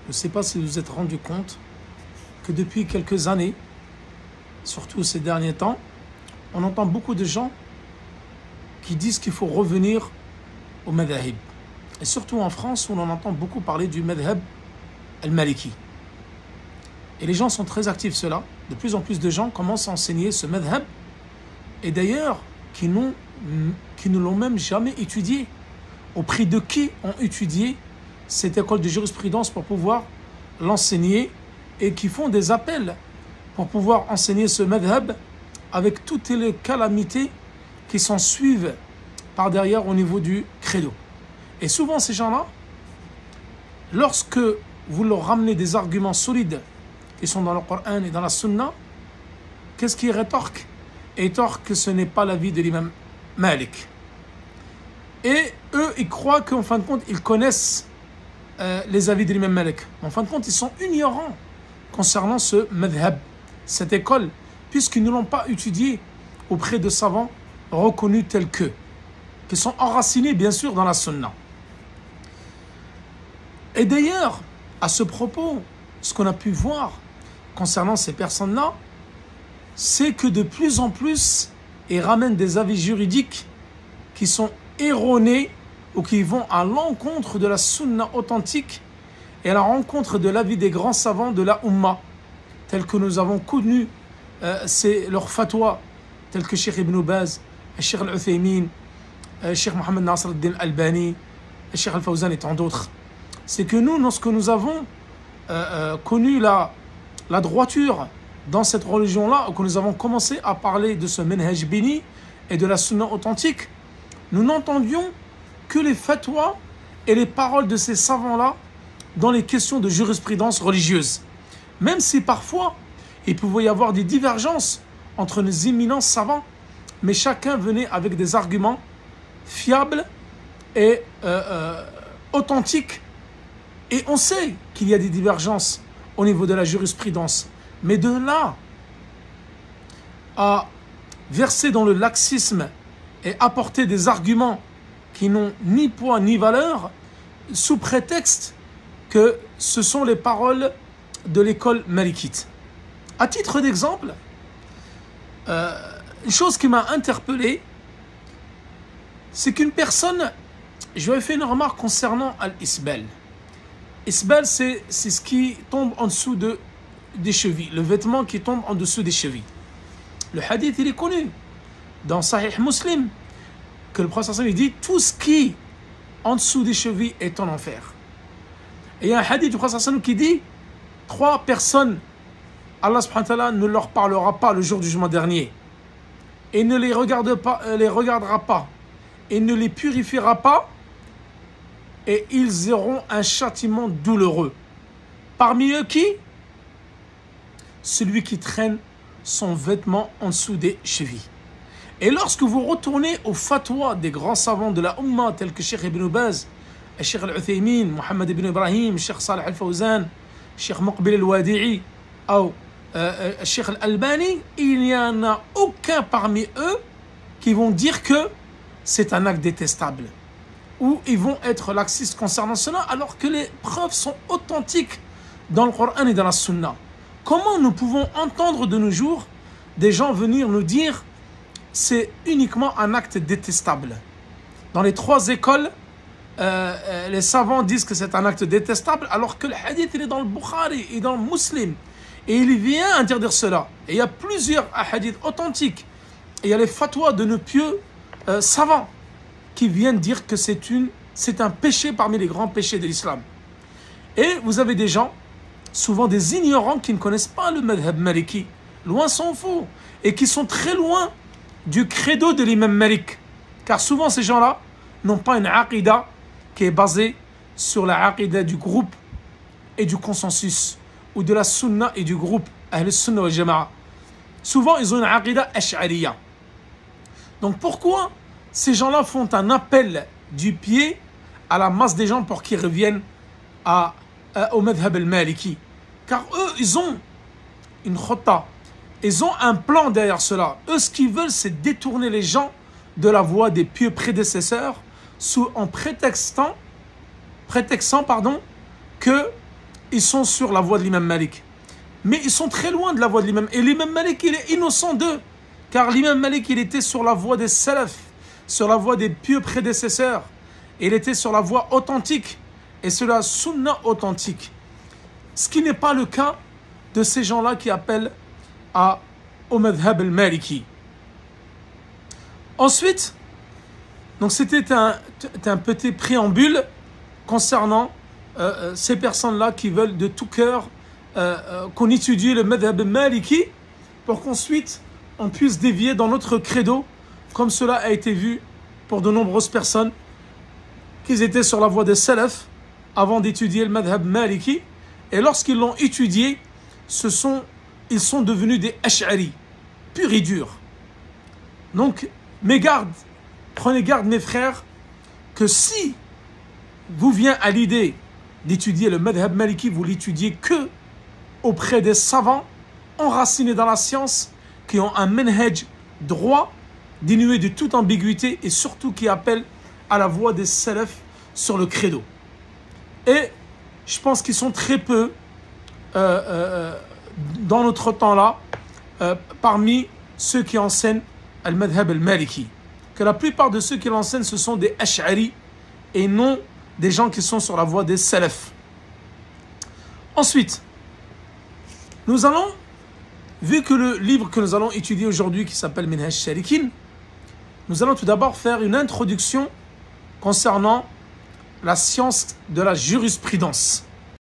Je ne sais pas si vous vous êtes rendu compte que depuis quelques années, surtout ces derniers temps, on entend beaucoup de gens qui disent qu'il faut revenir au madhab. Et surtout en France, où on entend beaucoup parler du madhab al-maliki. Et les gens sont très actifs, cela. De plus en plus de gens commencent à enseigner ce madhab, et d'ailleurs, qui ne l'ont même jamais étudié. Auprès de qui ont étudié cette école de jurisprudence pour pouvoir l'enseigner, et qui font des appels pour pouvoir enseigner ce madhab avec toutes les calamités qui s'en suivent par derrière au niveau du credo. Et souvent ces gens-là, lorsque vous leur ramenez des arguments solides qui sont dans le Coran et dans la Sunna, qu'est-ce qu'ils rétorquent? Ils rétorquent que ce n'est pas l'avis de l'imam Malik. Et eux, ils croient qu'en fin de compte, ils connaissent les avis de l'imam Malik. En fin de compte, ils sont ignorants concernant ce madhab, cette école, puisqu'ils ne l'ont pas étudié auprès de savants reconnus tels qu'eux, qui sont enracinés bien sûr dans la sunna. Et d'ailleurs, à ce propos, ce qu'on a pu voir concernant ces personnes-là, c'est que de plus en plus, ils ramènent des avis juridiques qui sont erronés ou qui vont à l'encontre de la sunna authentique et à la rencontre de l'avis des grands savants de la Ummah, tels que nous avons connu c'est leur fatwa, tels que Cheikh Ibn Baz, Cheikh Al-Uthaymin, Cheikh Mohamed Nasr al-Din al-Albani, Cheikh Al-Fawzan et tant d'autres. C'est que nous, lorsque nous avons connu la droiture dans cette religion-là, que nous avons commencé à parler de ce Minhaj Bini et de la sunna authentique, nous n'entendions que les fatwas et les paroles de ces savants-là dans les questions de jurisprudence religieuse. Même si parfois, il pouvait y avoir des divergences entre les éminents savants, mais chacun venait avec des arguments fiables et authentiques. Et on sait qu'il y a des divergences au niveau de la jurisprudence. Mais de là à verser dans le laxisme et apporter des arguments qui n'ont ni poids ni valeur, sous prétexte que ce sont les paroles de l'école malikite. À titre d'exemple, une chose qui m'a interpellé, c'est qu'une personne, je lui ai fait une remarque concernant al-isbal. Isbal, c'est ce qui tombe en dessous des chevilles, le vêtement qui tombe en dessous des chevilles. Le hadith, il est connu dans Sahih Muslim, que le prophète il dit tout ce qui en dessous des chevilles est en enfer. Et il y a un hadith du prophète qui dit 3 personnes, Allah subhanahu wa ta'ala ne leur parlera pas le jour du jugement dernier, et ne les regardera pas, et ne les purifiera pas, et ils auront un châtiment douloureux. Parmi eux qui? Celui qui traîne son vêtement en dessous des chevilles. Et lorsque vous retournez au fatwa des grands savants de la Ummah, tels que Cheikh Ibn Baz, Cheikh Al-Uthaymin, Mohamed Ibn Ibrahim, Cheikh Salih Al-Fawzan, Cheikh Muqbil Al-Wadi'i, ou Cheikh Al-Albani, il n'y en a aucun parmi eux qui vont dire que c'est un acte détestable, ou ils vont être laxistes concernant cela, alors que les preuves sont authentiques dans le Coran et dans la Sunna. Comment nous pouvons entendre de nos jours des gens venir nous dire c'est uniquement un acte détestable? Dans les 3 écoles, les savants disent que c'est un acte détestable, alors que le hadith il est dans le Bukhari et dans le Muslim, et il vient interdire cela. Et il y a plusieurs hadiths authentiques, et il y a les fatwas de nos pieux savants qui viennent dire que c'est un péché parmi les grands péchés de l'islam. Et vous avez des gens, souvent des ignorants, qui ne connaissent pas le madhab maliki, loin s'en faut, et qui sont très loin du credo de l'imam Malik. Car souvent ces gens-là n'ont pas une aqida qui est basée sur la aqida du groupe et du consensus, ou de la sunna et du groupe Ahl Sunna wal Jama'a. Souvent ils ont une aqida ash'ariya. Donc pourquoi ces gens-là font un appel du pied à la masse des gens pour qu'ils reviennent au madhab al-maliki? Car eux, ils ont une khota, ils ont un plan derrière cela. Eux, ce qu'ils veulent, c'est détourner les gens de la voie des pieux prédécesseurs en prétextant que ils sont sur la voie de l'imam Malik. Mais ils sont très loin de la voie de l'imam. Et l'imam Malik, il est innocent d'eux. Car l'imam Malik, il était sur la voie des salaf, sur la voie des pieux prédécesseurs. Il était sur la voie authentique et sur la sunna authentique. Ce qui n'est pas le cas de ces gens-là qui appellent au madhab al-Maliki. Ensuite, donc c'était un petit préambule concernant ces personnes-là qui veulent de tout cœur qu'on étudie le madhab al-Maliki pour qu'ensuite on puisse dévier dans notre credo, comme cela a été vu pour de nombreuses personnes qui étaient sur la voie des salaf avant d'étudier le madhab maliki, et lorsqu'ils l'ont étudié, ils sont devenus des ash'ari, purs et durs. Donc, prenez garde mes frères, que si vous vient à l'idée d'étudier le madhab maliki, vous l'étudiez que auprès des savants enracinés dans la science, qui ont un manhaj droit, dénué de toute ambiguïté et surtout qui appellent à la voie des salaf sur le credo. Et je pense qu'ils sont très peu dans notre temps-là parmi ceux qui enseignent al-madhab al-maliki. Que la plupart de ceux qui l'enseignent, ce sont des ash'ari et non des gens qui sont sur la voie des salaf. Ensuite, nous allons, vu que le livre que nous allons étudier aujourd'hui qui s'appelle Minhaj Salikin, nous allons tout d'abord faire une introduction concernant la science de la jurisprudence.